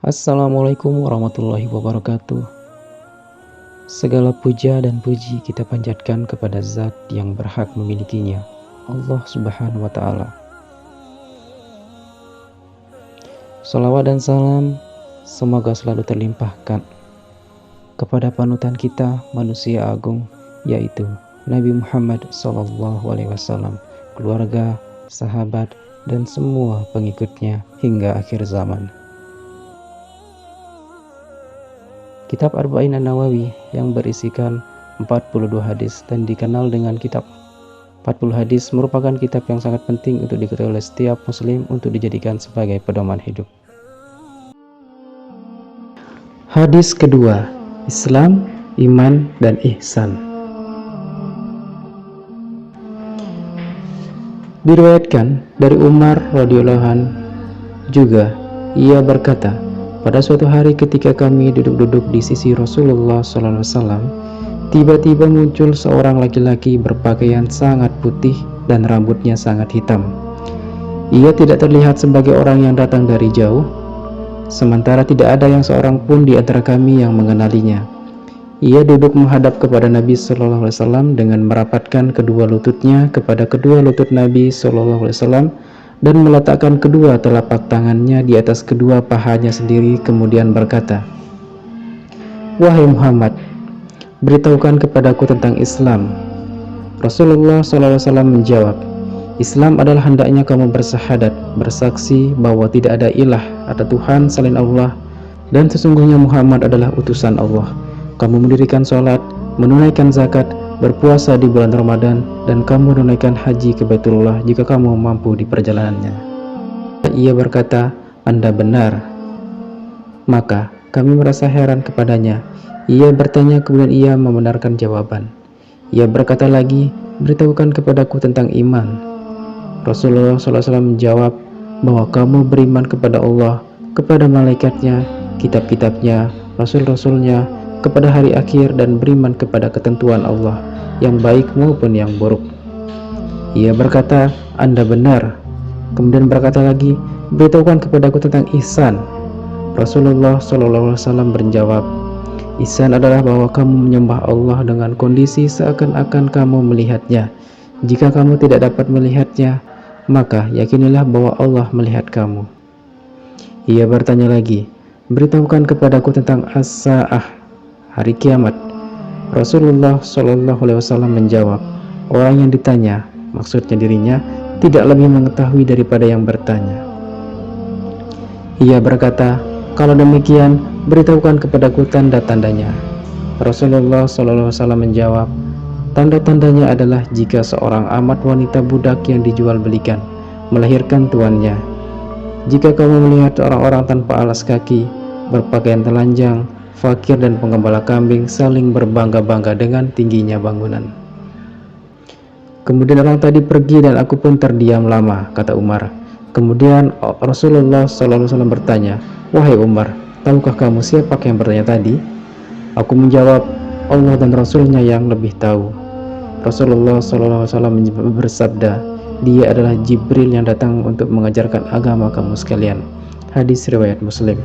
Assalamualaikum warahmatullahi wabarakatuh. Segala puja dan puji kita panjatkan kepada Zat yang berhak memilikinya, Allah Subhanahu wa Ta'ala. Salawat dan salam semoga selalu terlimpahkan kepada panutan kita, manusia agung, yaitu Nabi Muhammad SAW, keluarga, sahabat, dan semua pengikutnya hingga akhir zaman. Kitab Arba'in An-Nawawi yang berisikan 42 hadis dan dikenal dengan kitab 40 hadis merupakan kitab yang sangat penting untuk diketahui oleh setiap muslim untuk dijadikan sebagai pedoman hidup. Hadis kedua, Islam, iman, dan ihsan. Diriwayatkan dari Umar radhiyallahu anhu juga, ia berkata, pada suatu hari ketika kami duduk-duduk di sisi Rasulullah SAW, tiba-tiba muncul seorang laki-laki berpakaian sangat putih dan rambutnya sangat hitam. Ia tidak terlihat sebagai orang yang datang dari jauh, sementara tidak ada yang seorang pun di antara kami yang mengenalinya. Ia duduk menghadap kepada Nabi SAW dengan merapatkan kedua lututnya kepada kedua lutut Nabi SAW dan meletakkan kedua telapak tangannya di atas kedua pahanya sendiri, kemudian berkata, "Wahai Muhammad, beritahukan kepadaku tentang Islam." Rasulullah SAW menjawab, "Islam adalah hendaknya kamu bersyahadat, bersaksi bahwa tidak ada ilah atau Tuhan selain Allah, dan sesungguhnya Muhammad adalah utusan Allah. Kamu mendirikan sholat, menunaikan zakat, berpuasa di bulan Ramadan, dan kamu menunaikan haji ke Baitullah jika kamu mampu di perjalanannya." Ia berkata, "Anda benar." Maka kami merasa heran kepadanya. Ia bertanya, kemudian ia membenarkan jawaban. Ia berkata lagi, "Beritahukan kepadaku tentang iman." Rasulullah SAW menjawab bahwa kamu beriman kepada Allah, kepada malaikatnya, kitab-kitabnya, rasul-rasulnya, kepada hari akhir, dan beriman kepada ketentuan Allah, yang baik maupun yang buruk. Ia berkata, "Anda benar." Kemudian berkata lagi, "Beritahukan kepadaku tentang ihsan." Rasulullah SAW menjawab, "Ihsan adalah bahwa kamu menyembah Allah dengan kondisi seakan-akan kamu melihatnya. Jika kamu tidak dapat melihatnya, maka yakinilah bahwa Allah melihat kamu." Ia bertanya lagi, "Beritahukan kepadaku tentang as-sa'ah, hari kiamat." Rasulullah SAW menjawab, orang yang ditanya, maksudnya dirinya, tidak lebih mengetahui daripada yang bertanya. Ia berkata, "Kalau demikian, beritahukan kepadaku tanda-tandanya." Rasulullah SAW menjawab, "Tanda-tandanya adalah jika seorang amat wanita budak yang dijual belikan melahirkan tuannya. Jika kamu melihat orang-orang tanpa alas kaki, berpakaian telanjang, fakir, dan penggembala kambing saling berbangga-bangga dengan tingginya bangunan." Kemudian orang tadi pergi dan aku pun terdiam lama, kata Umar. Kemudian Rasulullah SAW bertanya, "Wahai Umar, tahukah kamu siapa yang bertanya tadi?" Aku menjawab, "Allah dan Rasulnya yang lebih tahu." Rasulullah SAW bersabda, "Dia adalah Jibril yang datang untuk mengajarkan agama kamu sekalian." Hadis riwayat Muslim.